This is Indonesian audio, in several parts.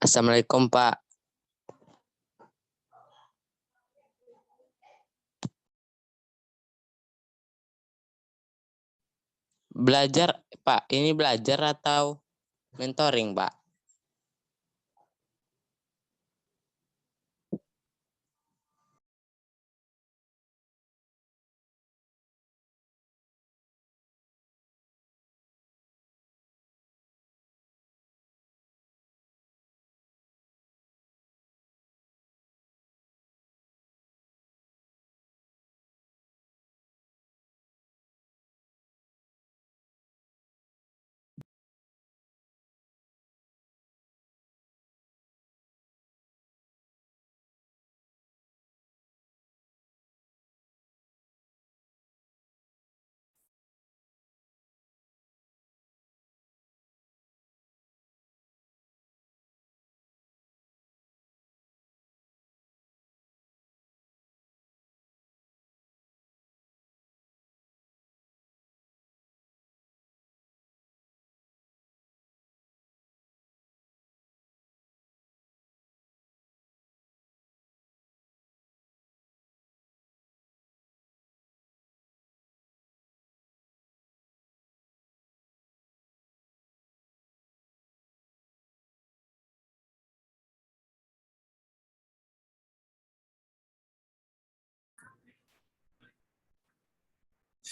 Assalamualaikum, Pak. Belajar, Pak. Ini belajar atau mentoring, Pak?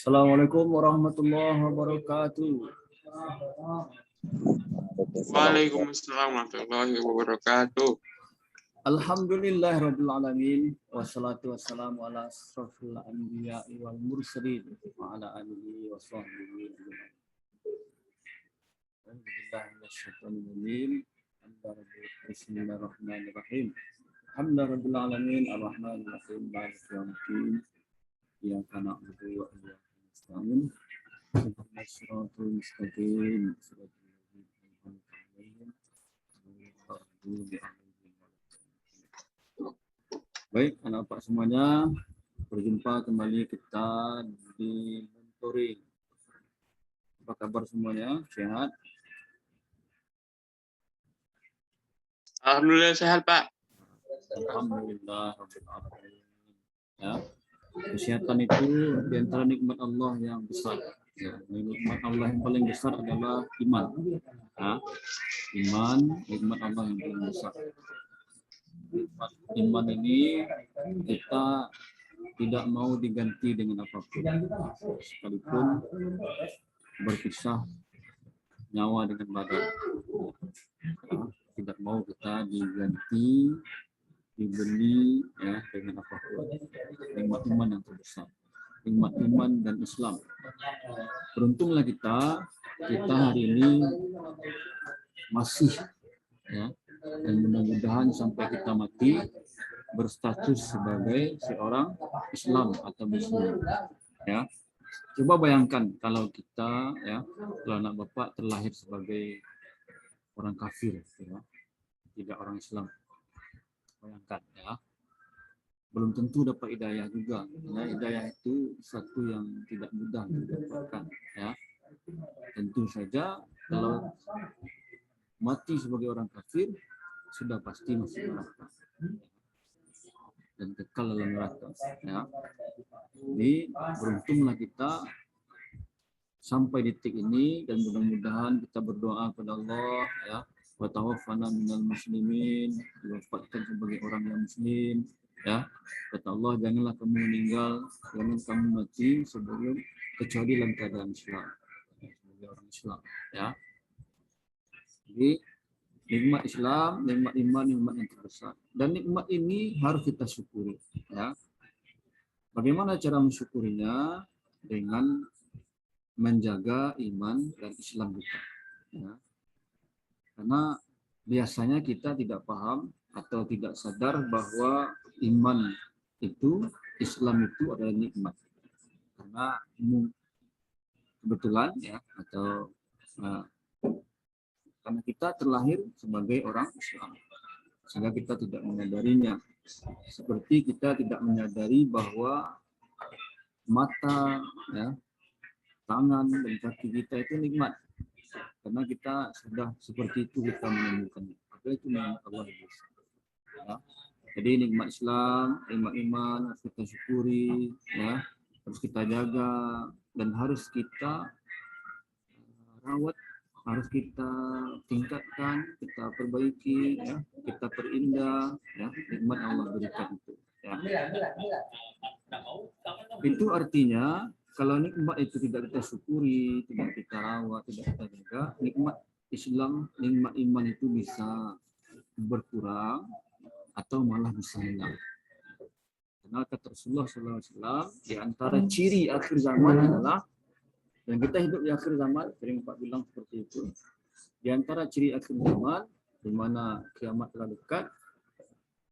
Assalamualaikum warahmatullahi wabarakatuh. Waalaikumsalam warahmatullahi wabarakatuh. Alhamdulillahirabbil alamin wassalatu wassalamu ala asrofil anbiya'i wal mursalin wa ala alihi wa sahbihi ajma'in. Bismillahirrahmanirrahim. Alhamdulillahirabbil alamin arrahmanir rahim maliki yaumiddin. Iyyaka na'budu wa iyyaka nasta'in. Ihdinas siratal mustaqim. Baik, anak Pak semuanya, berjumpa kembali kita di mentoring. Apa kabar semuanya? Sehat? Alhamdulillah sehat, Pak. Alhamdulillah. Ya, kesehatan itu di antara nikmat Allah yang besar. Ya, nikmat Allah yang paling besar adalah iman. Ya, iman, nikmat Allah yang paling besar. Iman ini kita tidak mau diganti dengan apapun, sekalipun berpisah nyawa dengan badan. Tidak mau kita diganti, dibeli ya dengan apapun. Nikmat iman yang terbesar, nikmat iman dan Islam. Beruntunglah kita hari ini masih ya, dan mudah-mudahan sampai kita mati berstatus sebagai seorang Islam atau Muslim. Ya, coba bayangkan kalau kita ya, kalau anak bapak terlahir sebagai orang kafir, ya, tidak orang Islam. Bayangkan ya, belum tentu dapat hidayah juga. Ya, hidayah itu satu yang tidak mudah didapatkan. Ya, tentu saja kalau mati sebagai orang kafir sudah pasti masuk neraka dan kekal dalam neraka. Ya. Jadi beruntunglah kita sampai detik ini dan mudah-mudahan kita berdoa kepada Allah ya, wa tawaffana minal muslimin, diwafatkan sebagai orang yang muslim ya. Kata Allah, janganlah kamu meninggal, jangan kamu mati sebelum kecuali dalam keadaan Islam, sebagai orang Islam ya. Jadi nikmat Islam, nikmat iman, nikmat yang terbesar. Dan nikmat ini harus kita syukuri. Ya. Bagaimana cara mensyukurinya? Dengan menjaga iman dan Islam kita. Ya. Karena biasanya kita tidak paham atau tidak sadar bahwa iman itu, Islam itu adalah nikmat. Karena kebetulan ya, atau karena kita terlahir sebagai orang Islam, sehingga kita tidak menyadarinya. Seperti kita tidak menyadari bahwa mata, ya, tangan dan kaki kita itu nikmat, karena kita sudah seperti itu kita menemukannya. itu nikmat Allah yang besar. Ya. Jadi nikmat Islam, nikmat iman harus kita syukuri, ya, harus kita jaga dan harus kita rawat, harus kita tingkatkan, kita perbaiki, ya, kita perindah, ya, nikmat Allah berikan itu. Ya. Itu artinya kalau nikmat itu tidak kita syukuri, tidak kita rawat, tidak kita jaga, nikmat Islam, nikmat iman itu bisa berkurang atau malah bisa hilang. Karena kata Rasulullah SAW, di antara ciri akhir zaman adalah, dan kita hidup di akhir zaman, sering Pak bilang seperti itu, di antara ciri akhir zaman, di mana kiamat telah dekat,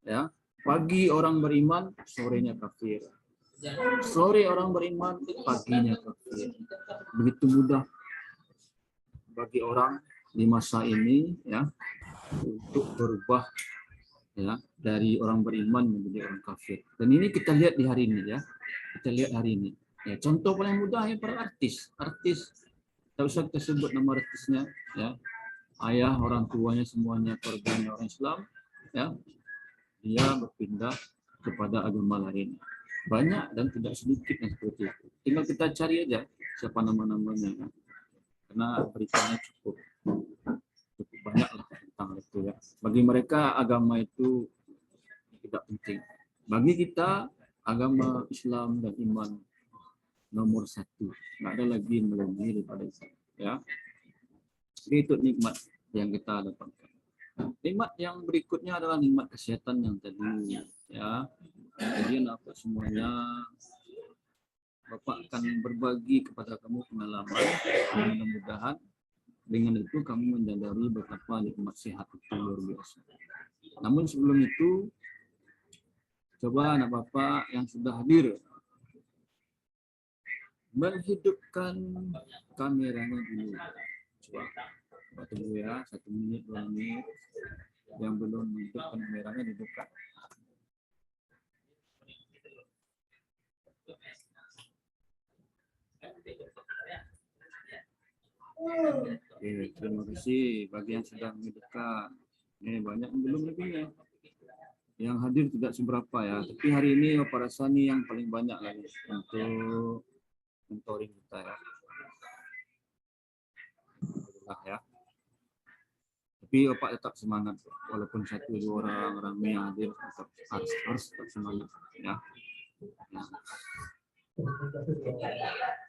ya, pagi orang beriman, sorenya kafir. Sore orang beriman, paginya kafir. Begitu mudah bagi orang di masa ini, ya, untuk berubah, ya, dari orang beriman menjadi orang kafir. Dan ini kita lihat di hari ini, ya. Kita lihat hari ini. Ya, contoh paling mudah ya para artis. Tak usah kita sebut nama artisnya, ya. Ayah, orang tuanya semuanya keluarganya orang Islam, ya. Dia berpindah kepada agama lain. Banyak dan tidak sedikit yang seperti itu. Tinggal kita cari aja siapa nama-namanya, ya. Karena beritanya cukup banyak lah tentang itu, ya. Bagi mereka agama itu tidak penting. Bagi kita agama Islam dan iman nomor satu. Nggak ada lagi yang melebihi daripada itu, ya. Jadi itu nikmat yang kita dapatkan. Nikmat yang berikutnya adalah nikmat kesehatan yang tadi, ya. Jadi apa semuanya Bapak akan berbagi kepada kamu pengalaman, mudah-mudahan dengan itu kamu menyadari betapa nikmat sehat itu luar biasa. Namun sebelum itu, coba anak Bapak yang sudah hadir menghidupkan kameranya dulu. Coba tunggu ya, 1 menit, 2 menit. Yang belum menghidupkan kameranya dihidupkan. Oke, terima kasih bagi yang sudah menghidupkan. Banyak yang belum lagi ya. Yang hadir tidak seberapa ya, tapi hari ini Bapak Rasani yang paling banyak lagi untuk mentoring kita, ya. Alhamdulillah, ya. Tapi Bapak tetap semangat, walaupun 1-2 orang ramai yang hadir, harus tetap semangat, ya. Nah.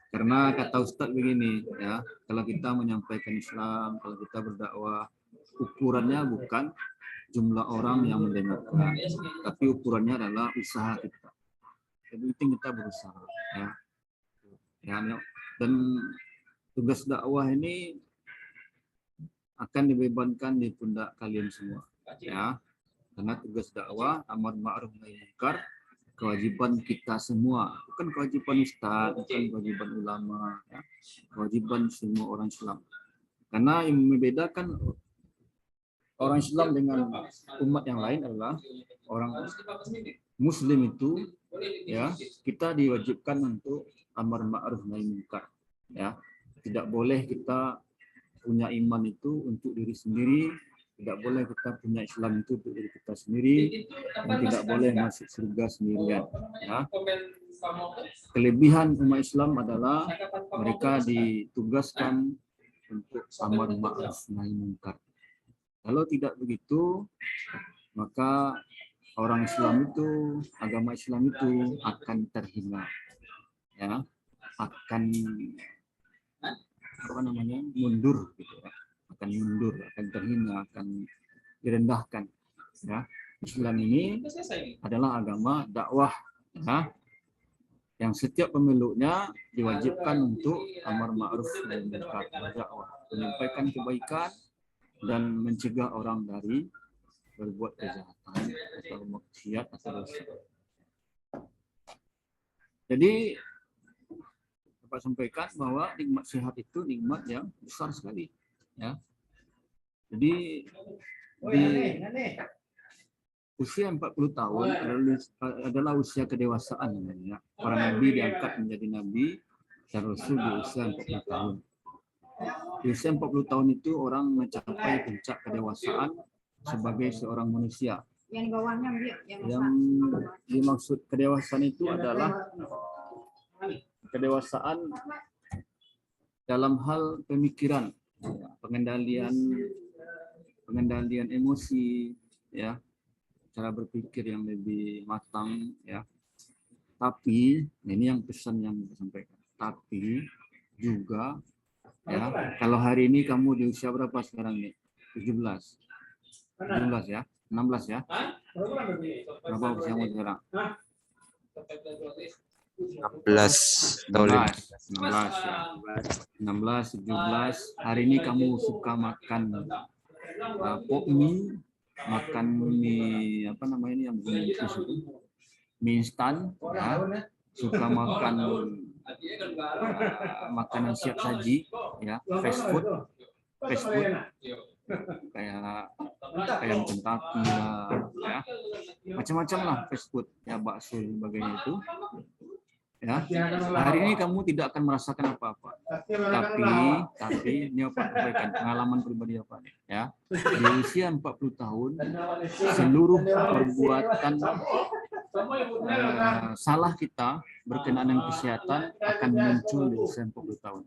Karena kata Ustadz begini, ya, kalau kita menyampaikan Islam, kalau kita berdakwah, ukurannya bukan jumlah orang yang mendengarkan, tapi ukurannya adalah usaha kita. Jadi penting kita berusaha, ya. Dan tugas dakwah ini akan dibebankan di pundak kalian semua, ya. Karena tugas dakwah amar ma'ruf nahi munkar kewajiban kita semua, bukan kewajiban ustaz, bukan kewajiban ulama, ya. Kewajiban semua orang Islam. Karena yang membedakan orang Islam dengan umat yang lain adalah orang Muslim itu, ya, kita diwajibkan untuk amar ma'ruf nahi munkar, ya. Tidak boleh kita punya iman itu untuk diri sendiri, tidak boleh kita punya Islam itu untuk diri kita sendiri, dan tidak boleh masuk surga sendirian, ya. Kelebihan umat Islam adalah mereka ditugaskan untuk amar ma'ruf nahi munkar. Kalau tidak begitu, maka orang Islam itu, agama Islam itu akan terhina, ya, akan mundur, gitu, ya. Akan mundur, akan terhina, akan direndahkan, ya. Islam ini adalah agama dakwah, ya, yang setiap pemeluknya diwajibkan untuk amar ma'ruf nahi munkar, berdakwah, menyampaikan kebaikan dan mencegah orang dari berbuat kejahatan atau maksiat atau dosa. Jadi Bapak sampaikan bahwa nikmat sehat itu nikmat yang besar sekali, ya. Jadi di usia 40 tahun adalah usia kedewasaan, ya. Para nabi diangkat menjadi nabi dan rasul di usia 40 tahun. Di usia 40 tahun itu orang mencapai puncak kedewasaan sebagai seorang manusia. Yang bawahnya Yang dimaksud kedewasaan itu adalah kedewasaan dalam hal pemikiran, pengendalian emosi, ya, cara berpikir yang lebih matang, ya. Tapi ini yang pesan yang disampaikan. Tapi juga, ya, kalau hari ini kamu di usia berapa sekarang nih? 17 ya, 16 ya. Berapa usiamu sekarang? 16 tahun 16 ya. 16, 17. Hari ini kamu suka makan pok mie, makan mie apa namanya ini yang bungkus itu, mie instan, ya. Suka makan makanan siap saji, ya, fast food kayak ayam Kentucky lah, ya, macam-macam lah fast food, ya, bakso dan sebagainya itu, ya. Hari ini kamu tidak akan merasakan apa-apa, tapi ini apa sampaikan pengalaman pribadi apa nih, ya. Di usia 40 tahun seluruh perbuatan salah kita berkenaan dengan kesehatan akan muncul di usia 40 tahun.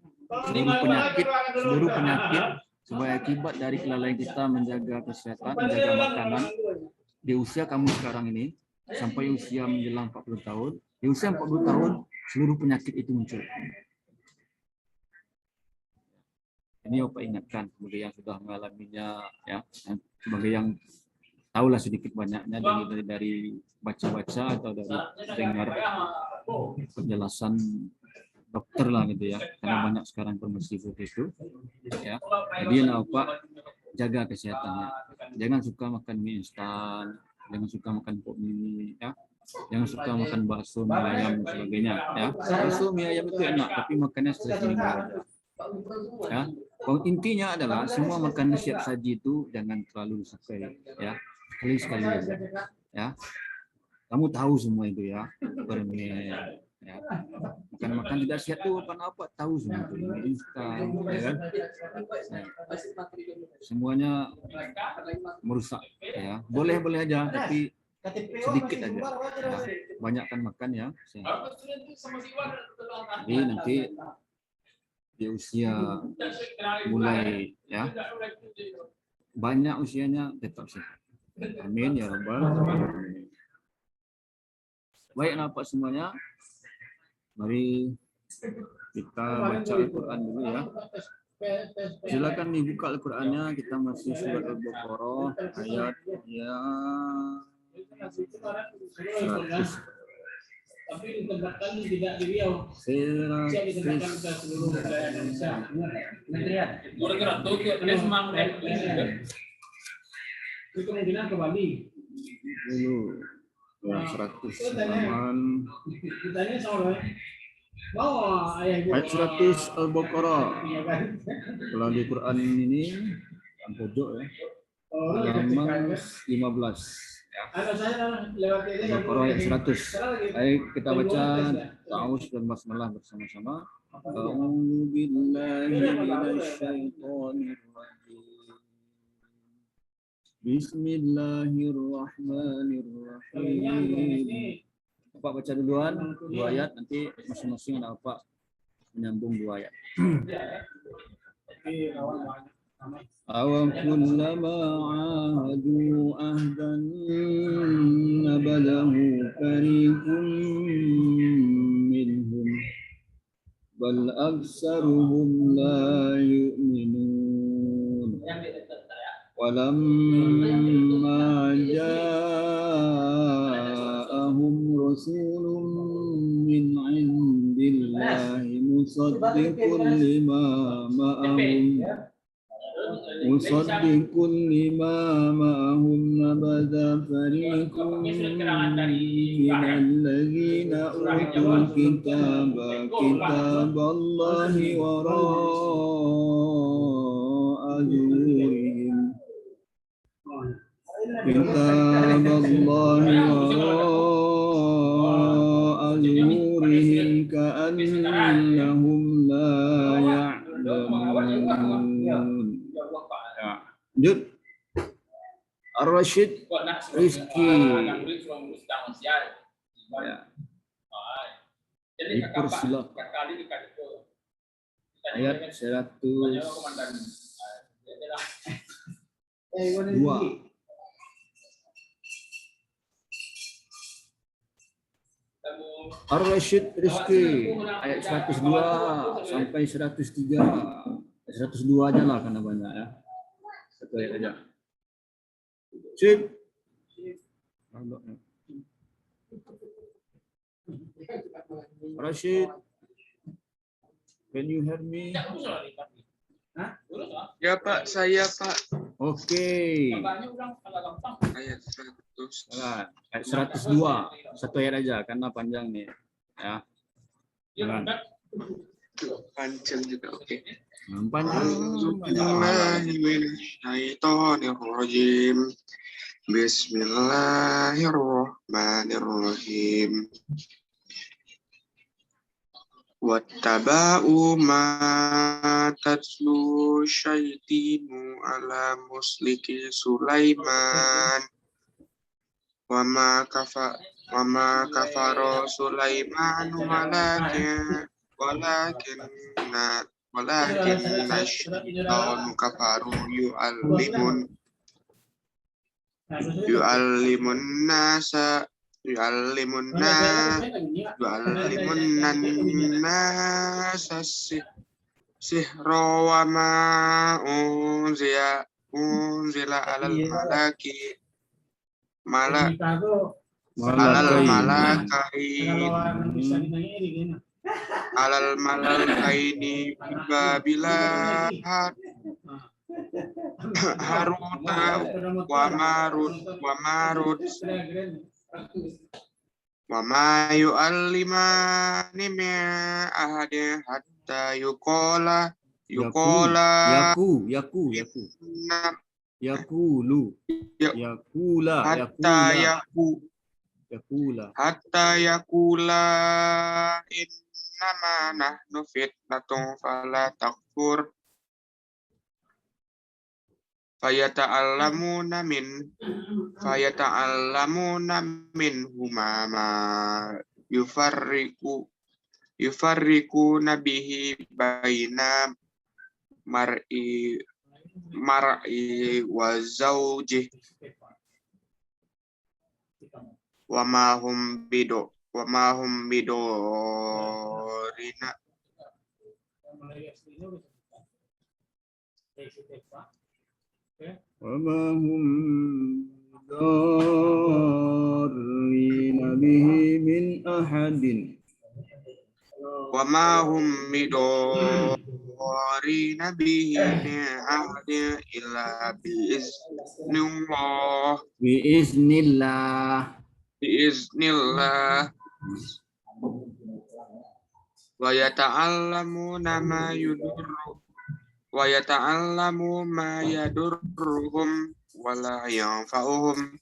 Seluruh penyakit sebagai akibat dari kelalaian kita menjaga kesehatan, menjaga makanan di usia kamu sekarang ini sampai usia menjelang 40 tahun. Di usia 40 tahun seluruh penyakit itu muncul. Ini Opa ingatkan sebagai yang sudah mengalaminya, ya, sebagai yang tahulah sedikit banyaknya dari baca-baca atau dari dengar penjelasan dokter lah gitu, ya, karena banyak sekarang informasi seperti itu, ya. Jadi Opa jaga kesehatannya, jangan suka makan mie instan, jangan suka makan pok mie, ya, jangan suka makan bakso, mie ayam dan sebagainya, ya. Bakso mie ayam itu enak tapi makannya sering aja, ya. Intinya adalah semua makanan siap saji itu jangan terlalu disukai, ya, sekali aja, ya. Kamu tahu semua itu, ya, permen, ya, makan tidak sehat tuh apa tahu semua itu, ini instan, ya kan, ya. Semuanya merusak, ya. Boleh aja tapi sedikit aja, ya. Banyakkan makan, ya, sehat. Jadi nanti di usia mulai, ya, banyak usianya tetap sehat. Amin ya rabbal alamin. Baik, nampak semuanya. Mari kita baca Al-Quran dulu, ya. Silakan dibuka Al-Qurannya. Kita masih surat Al-Baqarah ayat yang 100. Tapi ditempatkan tidak di Riau. Itu kemungkinan ke Bali. Dulu. 100 halaman. Ditanya soal ayat 100 Al-Baqarah. Kalau di Quran ini yang pojok, ya, halaman 15. Al-Baqarah ayat 100. Ayo kita baca ta'awudz dan basmalah bersama-sama. A'udzu billahi minasyaitonir rajim. Bismillahirrahmanirrahim. Bapak baca duluan 2 ayat, nanti masing-masing ada Bapak menyambung 2 ayat. Aw kullama ahadu ahdan nabalahu fariqun minhum bal aktsaruhum la yu'minun. Walamma ja'ahum rasulun min 'indillahi musaddiqun lima ma'ahum nabadha fariqun minal ladzina utul kitaba kitaballahi wara'a zuhurihim ka'annahum la ya'lamun. Lanjut. Ar-Rasyid Rizki. Ya. Dipersilakan. Ayat 102. Ar-Rasyid Rizki ayat 102 sampai 103. 102 aja lah karena banyak ya. Satu ayat aja. Sip. Rashid, can you hear me? Ya Pak, saya Pak. Oke. Ayat 100. Ayat 102. Satu ayat aja karena panjang nih. Ya. Jangan. Panjang juga, oke. Panjang. Bismillahirrahmanirrahim. Bismillahirrahmanirrahim. Wattaba'u ma tatlu syaitinu ala musliki Sulaiman wa ma kafara Sulaiman walakin asyaitanu kafaru yu'allimun nasa sihra wa ma unzila alal malakaini Babila Haruta wa Marut wa ma yu'allimani min ahadin hatta yuqala hatta yaqula innama nahnu fitnatun fala takfur fayata'allamuna minhuma ma yufarriquna bihi baina mar'i wa zawjih wa ma hum bidorina وما هم ضارين به من أحد إلا بإذن الله wa yata'allamu ma yadurruhum wa la yanfa'uhum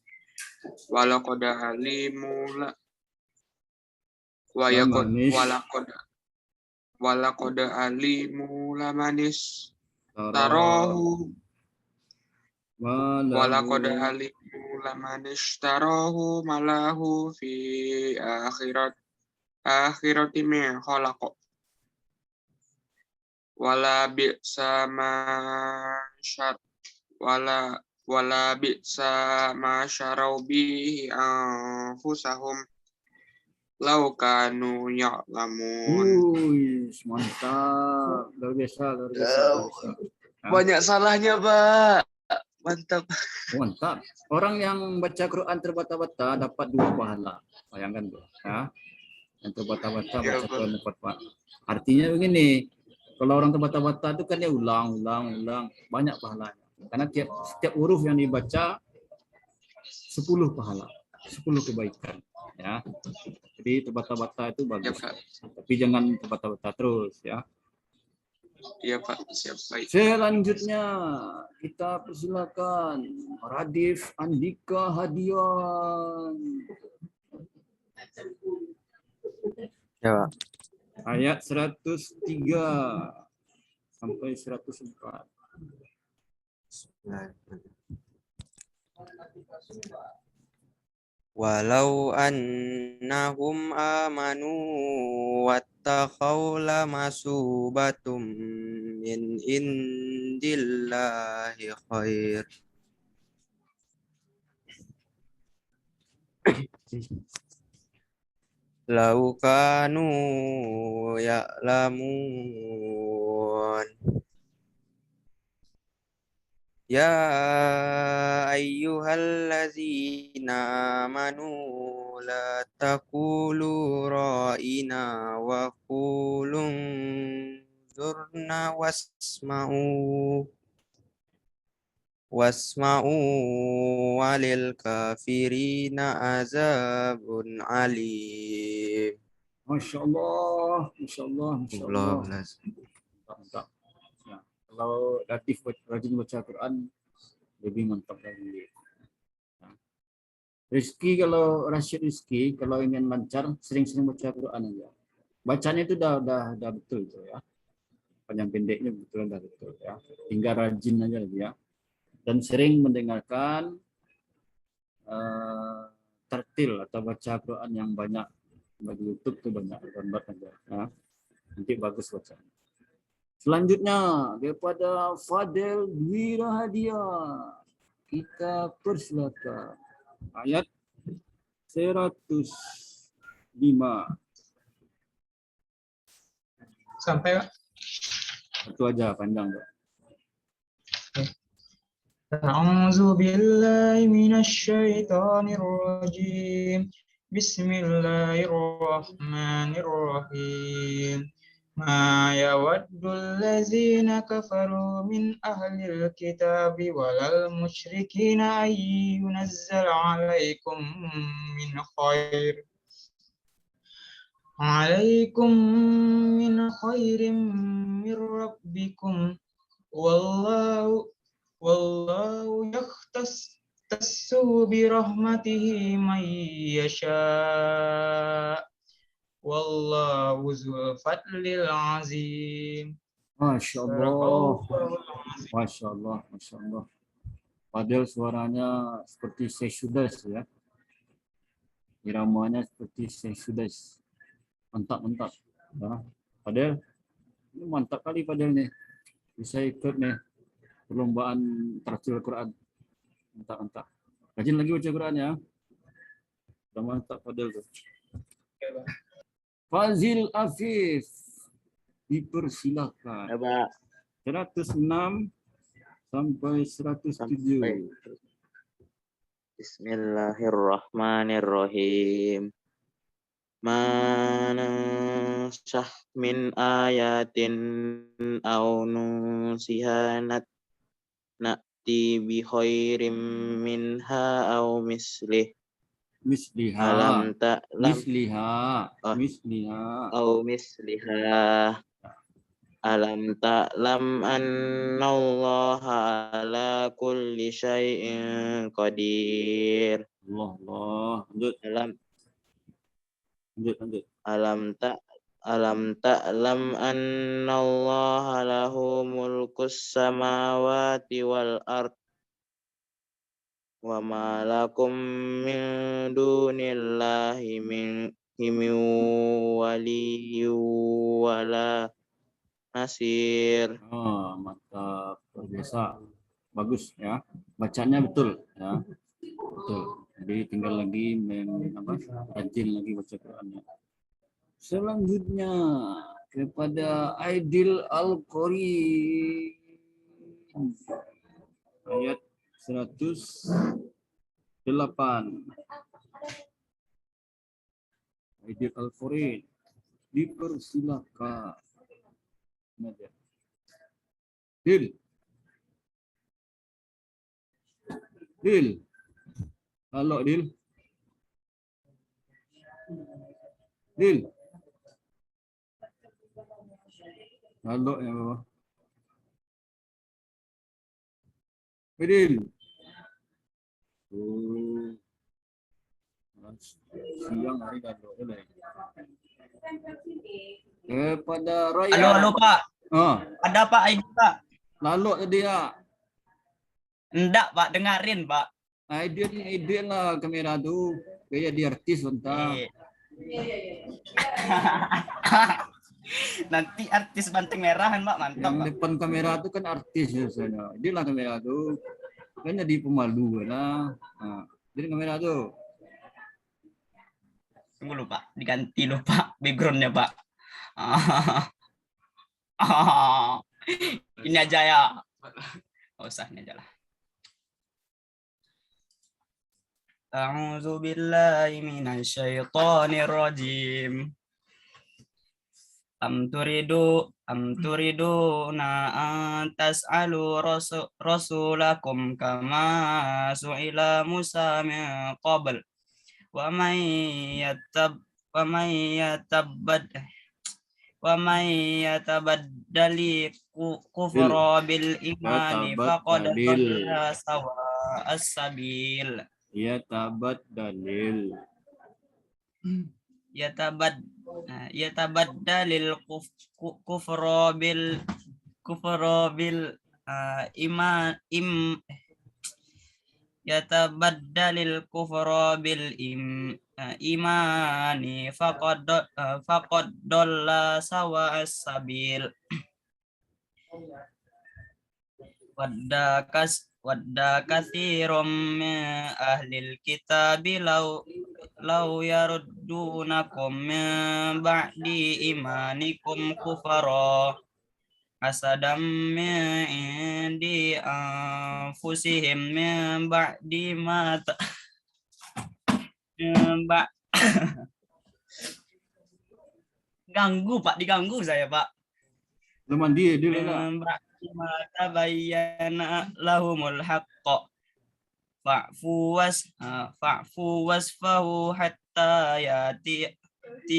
wa laqad alimu lamanis tarahu malahu fi akhirati min khalaq wala bi'sa ma syarau bihi anfusahum law kanu ya'lamun. Mantap, luar biasa. Banyak salahnya, Pak. Mantap. Orang yang baca Quran terbata-bata dapat 2 pahala. Bayangkan tuh, ya. Yang terbata-bata baca Quran tepat. Artinya begini, kalau orang terbata-bata itu kan dia ulang, banyak pahalanya. Karena setiap huruf yang dibaca 10 pahala, 10 kebaikan, ya. Jadi terbata-bata itu bagus. Ya, tapi jangan terbata-bata terus, ya. Iya, Pak. Siap, baik. Selanjutnya kita persilakan Radif Andika Hadian. Ya, Pak. Ayat 103 sampai 104. Walau annahum amanu wattaqaw lamasubatum min indillahi khair. Lau kanu ya'lamun. Ya ayyuhallazina amanu la taqulu ra'ina wa qulu zurna wasma'u walil kafirina azabun alim. Masya Allah, Masya Allah, Masya Allah. Mantap. Ya. Kalau Latif rajin baca Quran, lebih mantap lagi. Ya. Rizki, kalau Rashid Rizki, kalau ingin lancar, sering-sering baca Quran aja. Bacanya itu udah betul itu ya. Panjang pendeknya betul ya. Tinggal rajin aja ya. Dan sering mendengarkan tertil atau baca Quran yang banyak. Di YouTube tuh banyak gambar aja ya. Nanti bagus bacanya. Selanjutnya daripada Fadel Dwi Rahadiah, kita persilakan ayat 105 sampai Pak. itu aja panjang Pak. A'udzu billahi minasy syaithanir rajim. Bismillahirrahmanirrahim. Ma yawaddul ladzina kafaru min ahlil kitabi walal musyrikina ay yunazzal 'alaikum min khair. 'Alaikum min khairin min rabbikum wallahu yakhtassu bi rahmatihi man yasha. Wallahu dzul fadlil azim. Masya Allah, Masya Allah, Masya Allah. Fadel suaranya seperti Seysudes ya. Iramanya seperti Seysudes. Mantap. Ya. Fadel, ini mantap kali Fadel nih. Bisa ikut nih perlombaan tartil Quran. Mantap. Rajin lagi baca Quran ya. Udah mantap Fadel tuh. Fazil Afif, dipersilakan. Ya, Pak. 106 sampai 107. Bismillahirrahmanirrahim. Manasyah min ayatin aw nusiha na'ti bi khairim minha aw mislih. Misliha. Alam ta'lam Misliha. aw misliha. Alam ta'lam annallaha ala kulli syai'in qadir. Allah. Lanjut. Alam ta'lam annallaha lahu mulkus samawati wal ard wa ma lakum min dunillahi min waliyyin wala nasir. Oh, mantap. Luar biasa. Bagus ya. Bacanya betul ya. Betul. Jadi tinggal lagi rajin lagi baca Qurannya. Selanjutnya kepada Aidil Al-Qori ayat 108. Aidil Al-Qori dipersilakan. Dil. Halo Dil. Halo ya bawah. Dil. Siang hari halo kepada Raya. Halo Pak. Ada Pak ID Pak. Lalu tadi ya. Enggak Pak, dengerin Pak. Ideal lah kamera tuh. Kayak di artis bentar. Nanti artis banteng merahan, Mbak. Mantap, Yang Mbak. depan kamera tuh kan artis ya sana. Ideal lah kamera tuh. Kan jadi pemalu lah. Nah, jadi kamera tuh. Tunggu lupa, diganti lupa backgroundnya, Pak. Ini aja ya. Nggak usah, ini aja lah. A'udzu billahi minasyaitonir rajim. Am turidu na tas'alu rasulakum kama su'ila Musa min qabl wa may yatabaddali kufra bil imani faqad dhalla sawa as-sabil. Ya tabat dalil. Yatabaddalil kufra bil yatabaddalil kufra bil imani faqad dhalla sawa as-sabil. Wadda katsirum min ahlil kitabi law yaruddunakum min ba'di imanikum kufara hasadam min indi anfusihim min ba'di ma ganggu, Pak, diganggu saya, Pak. Lu mandi dulu lah. Mata bayyana lahumul haqqa fa'fu wasfahu hatta yati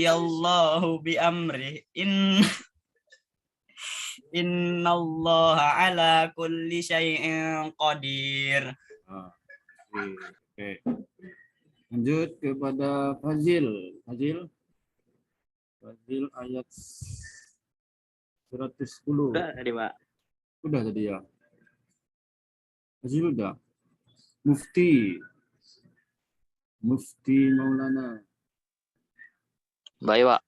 Allahu bi amri innallaha ala kulli syai'in qadir. Oke. Lanjut kepada Fazil ayat 110. Udah tadi, Pak. Udah tadi ya. Fazil udah. Mufti Maulana. Baik, Pak.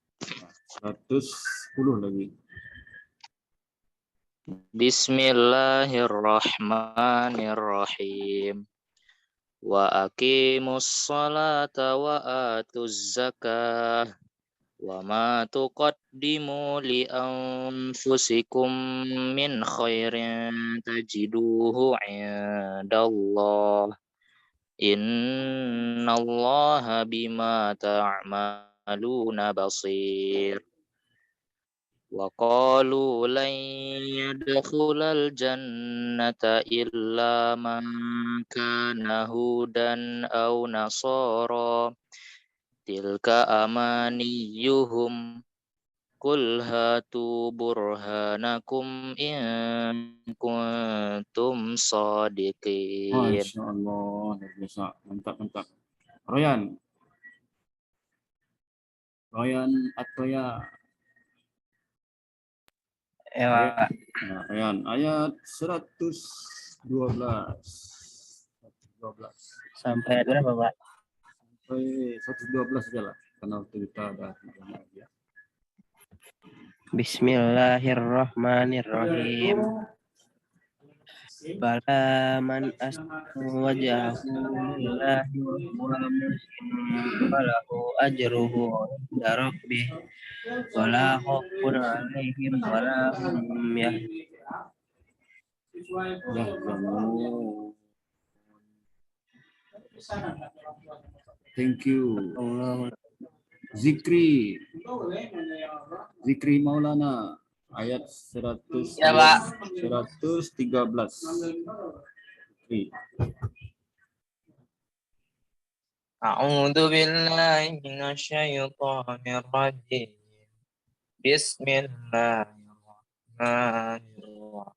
110 lagi. Bismillahirrahmanirrahim. Wa aqimus salata wa atuz zakah. Wa ma tuqaddimu li anfusikum min khairin tajiduhu indallah. Innallaha bima ta'maluna basir. Wa qalu lan yadkhulal jannata illa man kana hudan aw nasara. Tilka amaniyuhum qul hatu burhanakum in kuntum shadiqin. Masya Allah, biasa. Mantap. Royan atau ya? Royan, ayat 112. Sampai berapa, Pak? Sampai 112 saja lah, karena waktu kita ada lama ya. Bismillahirrahmanirrahim. Bala man aslahu wajhahu lillahi wa muhsin falahu ajruhu 'inda rabbih wa la khaufun 'alaihim wa la hum Yahzanun. Thank you. Zikri Maulana ayat 100 Ya, Pak. 113. A'udzu billahi minasyaitonir rajim. Bismillahirrahmanirrahim.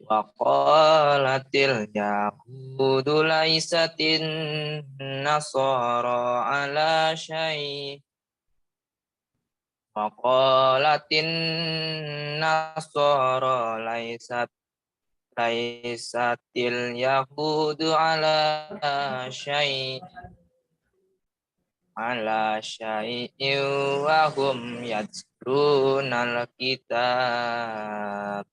Wa qalatil yahudu laisatin nasara ala syai'. Wa qalatin nasara laisat laisatil yahudu ala syai'in wa hum yatlunal kitab.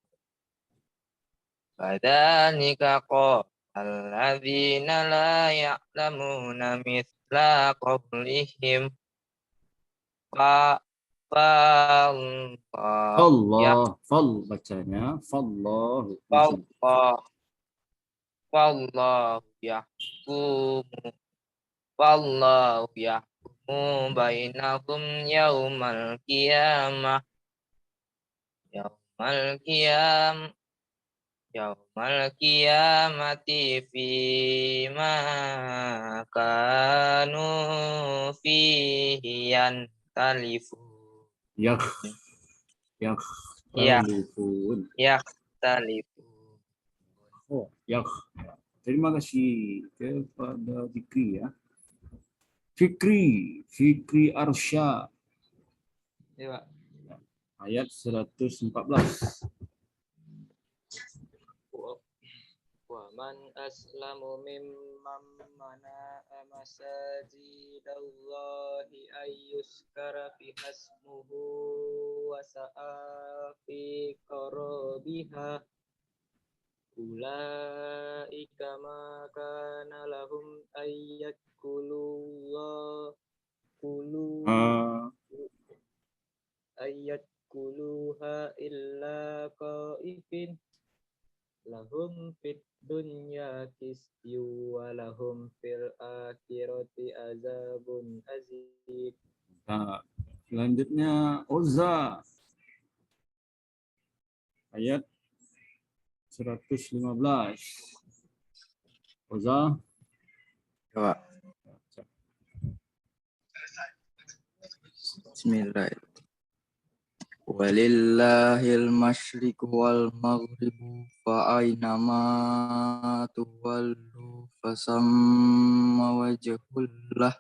Fadzalika alladzina la ya'lamuna mithla qawlihim fa Allah, fal bacanya, fallahu. wallahu yahkumu bainahum yaumal qiyamati fima kanu fihi yantalifun. Yaktalifun. Oh, terima kasih kepada Fikri ya. Fikri Arsya. Ya, Ayat 114. Wa man aslamu mimman mana'a masajidallahi ayyuskara fi hasmuhu wa sa'a fi qarabiha ulaika ma kana lahum ayyakuluha illa qaifin lahum fid dunya kisyu wa lahum fil akhirati azabun azim. Nah, selanjutnya Uzza. Ayat 115. Uzza. Coba. Bismillahirrahmanirrahim. Walillahil masyriqu wal maghribu fa aynama tuwallu fasamma wajhullah.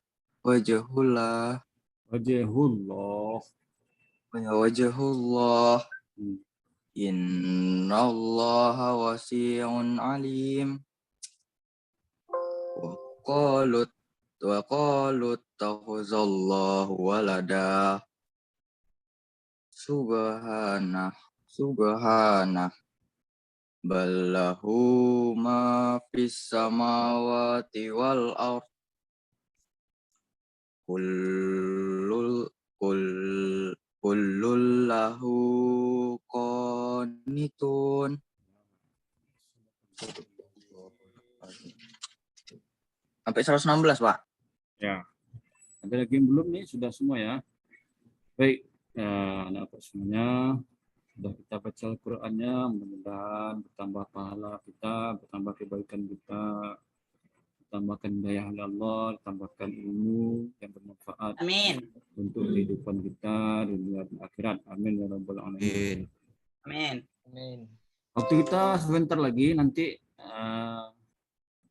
Innallaha wasi'un alim. Wa qalut takhuzallahu walada. Subhanah ballahu ma fis samawati wal ard kullul lahu qanitun. Sampai 116, Pak. Ya. Ada lagi yang belum nih? Sudah semua ya. Baik. Anak-anak semuanya, sudah kita baca Al-Qur'annya, mudah-mudahan bertambah pahala kita, bertambah kebaikan kita, bertambahkan hidayah Allah, bertambahkan ilmu yang bermanfaat. Amin. Untuk kehidupan kita dunia dan akhirat. Amin ya rabbal alamin. Amin. Waktu kita sebentar lagi, nanti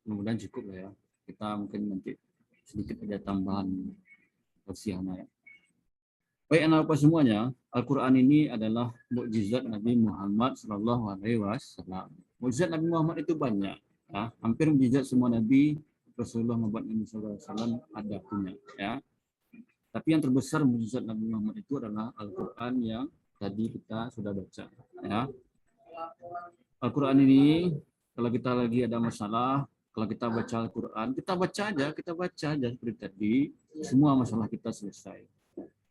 mudah-mudahan cukup lah ya. Kita mungkin nanti sedikit ada tambahan persiapan ya. Baik anak-anak semuanya, Al-Quran ini adalah mukjizat Nabi Muhammad SAW. Mukjizat Nabi Muhammad itu banyak. Ya. Hampir mukjizat semua Nabi Rasulullah Muhammad SAW ada punya. Ya. Tapi yang terbesar mukjizat Nabi Muhammad itu adalah Al-Quran yang tadi kita sudah baca. Ya. Al-Quran ini, kalau kita lagi ada masalah, kalau kita baca Al-Quran, kita baca aja seperti tadi, semua masalah kita selesai.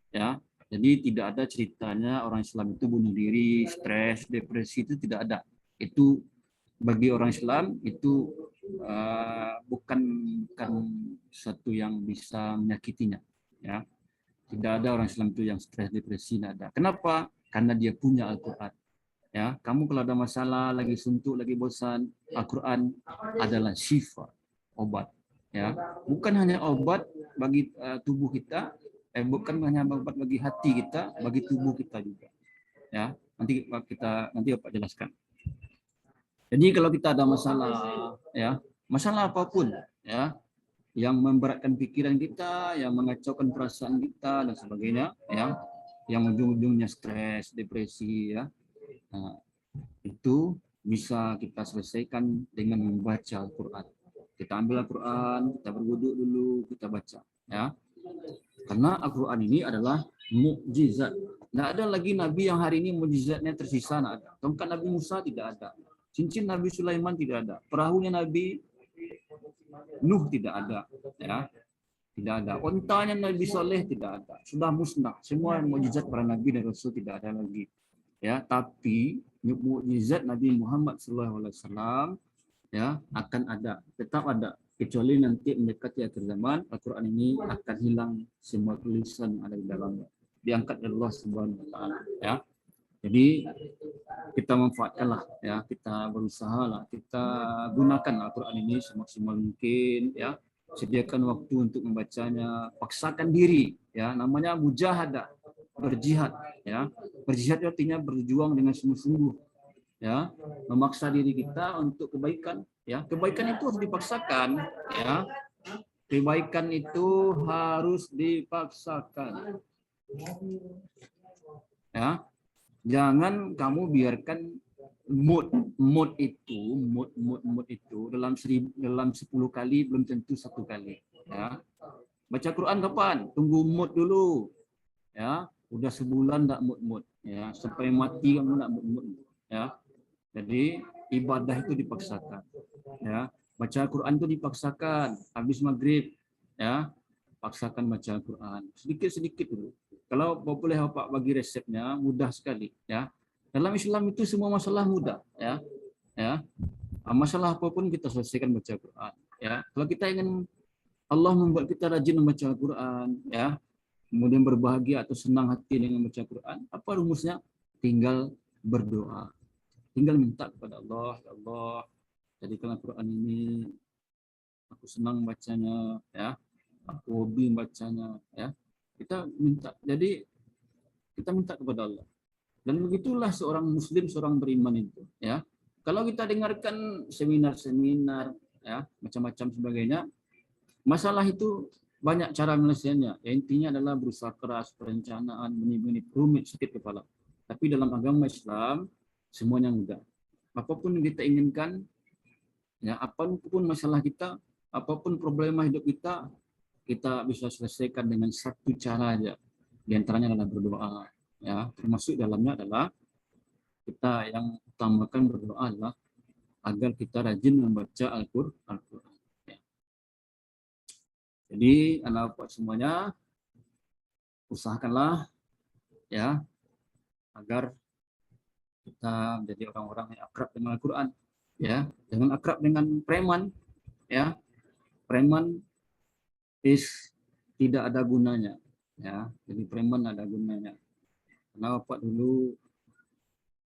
Ya, jadi tidak ada ceritanya orang Islam itu bunuh diri, stres, depresi, itu tidak ada. Itu bagi orang Islam itu bukan satu yang bisa menyakitinya. Ya, tidak ada orang Islam itu yang stres, depresi, tidak ada. Kenapa? Karena dia punya Al-Quran. Ya, kamu kalau ada masalah, lagi suntuk, lagi bosan, Al-Quran adalah syifa, obat. Ya, bukan hanya obat bagi tubuh kita. Bukan hanya obat bagi hati kita, bagi tubuh kita juga. Ya, nanti Bapak jelaskan. Jadi kalau kita ada masalah, ya, masalah apapun, ya, yang memberatkan pikiran kita, yang mengacaukan perasaan kita dan sebagainya, ya, yang ujung-ujungnya stres, depresi, ya, nah, itu bisa kita selesaikan dengan membaca Al-Quran. Kita ambil Al-Quran, kita berwudu dulu, kita baca. Ya, karena Al-Quran ini adalah mukjizat. Tidak ada lagi nabi yang hari ini mukjizatnya tersisa, tidak ada. Tongkat Nabi Musa tidak ada. Cincin Nabi Sulaiman tidak ada. Perahunya Nabi Nuh tidak ada. Ya, tidak ada. Ontanya Nabi Saleh tidak ada. Sudah musnah. Semua mukjizat para nabi dan rasul tidak ada lagi. Ya, tapi mukjizat Nabi Muhammad SAW ya akan ada, tetap ada. Kecuali nanti mendekati akhir zaman, Al-Quran ini akan hilang semua tulisan yang ada di dalamnya. Diangkat oleh Allah Subhanahu wa taala, ya. Jadi kita manfaatkanlah, ya, kita berusahalah, kita gunakan Al-Quran ini semaksimal mungkin, ya. Sediakan waktu untuk membacanya, paksakan diri, ya. Namanya mujahadah, berjihad, ya. Berjihad artinya berjuang dengan sungguh-sungguh, ya, memaksa diri kita untuk kebaikan, ya. Kebaikan itu harus dipaksakan, ya. Kebaikan itu harus dipaksakan, ya. Jangan kamu biarkan mood itu dalam 10 kali belum tentu 1 kali, ya. Baca Quran kapan? Tunggu mood dulu, ya. Udah sebulan tak mood, ya. Sampai mati kamu nak mood, ya. Jadi ibadah itu dipaksakan, ya. Baca Al-Quran itu dipaksakan. Habis maghrib, ya, paksakan baca Al-Quran sedikit-sedikit dulu. Kalau boleh Bapak bagi resepnya, mudah sekali, ya. Dalam Islam itu semua masalah mudah, ya. Ya. Masalah apapun kita selesaikan baca Al-Quran, ya. Kalau kita ingin Allah membuat kita rajin membaca Al-Quran, ya, kemudian berbahagia atau senang hati dengan baca Al-Quran, apa rumusnya? Tinggal berdoa. Tinggal minta kepada Allah, ya Allah, jadikan Al-Quran ini aku senang bacanya, ya, aku hobi bacanya, ya. Kita minta, jadi kita minta kepada Allah. Dan begitulah seorang muslim, seorang beriman itu, ya. Kalau kita dengarkan seminar-seminar, ya, macam-macam sebagainya, masalah itu banyak cara menyelesaikannya. Ya, intinya adalah berusaha keras, perencanaan, menit-menit rumit, sakit kepala. Tapi dalam agama Islam semuanya mudah. Apapun yang kita inginkan, ya, apapun masalah kita, apapun problema hidup kita bisa selesaikan dengan satu cara aja. Di antaranya adalah berdoa, ya. Termasuk dalamnya adalah kita yang utamakan berdoa adalah agar kita rajin membaca Al-Quran. Ya. Jadi anak-anak semuanya usahakanlah, ya, agar kita menjadi orang-orang yang akrab dengan Al-Quran, ya. Jangan akrab dengan preman, ya. Preman tidak ada gunanya, ya. Jadi preman ada gunanya. Karena Bapak dulu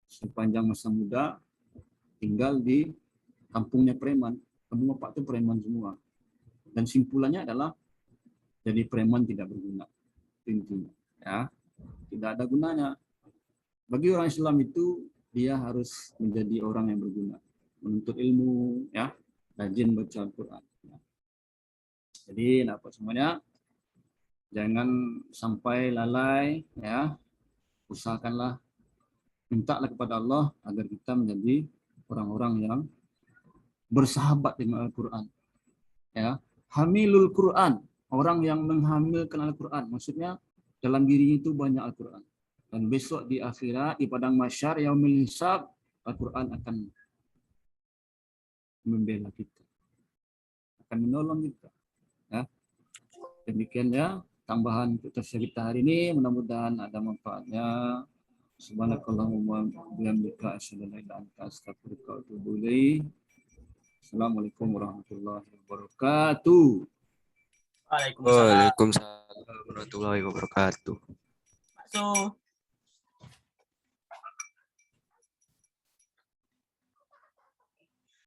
sepanjang masa muda tinggal di kampungnya preman. Kampung Bapak itu preman semua. Dan simpulannya adalah jadi preman tidak berguna. Intinya, ya. Tidak ada gunanya. Bagi orang Islam itu dia harus menjadi orang yang berguna, menuntut ilmu, ya, rajin baca Al-Quran. Ya. Jadi, dapat semuanya, jangan sampai lalai, ya. Usahakanlah, mintalah kepada Allah agar kita menjadi orang-orang yang bersahabat dengan Al-Quran, ya. Hamilul Quran, orang yang menghamilkan Al-Quran, maksudnya dalam dirinya itu banyak Al-Quran. Dan besok di akhirat, di padang mahsyar, yaumil hisab, Al-Quran akan membela kita, akan menolong kita, ya. Demikian, ya, tambahan untuk tafsir kita hari ini. Mudah-mudahan ada manfaatnya. Subhanakallahumma wa bihamdika asyhadu an la ilaha illa anta astaghfiruka wa atubu ilaik. Assalamualaikum warahmatullahi wabarakatuh. Waalaikumsalam. Waalaikumsalam warahmatullahi wabarakatuh. So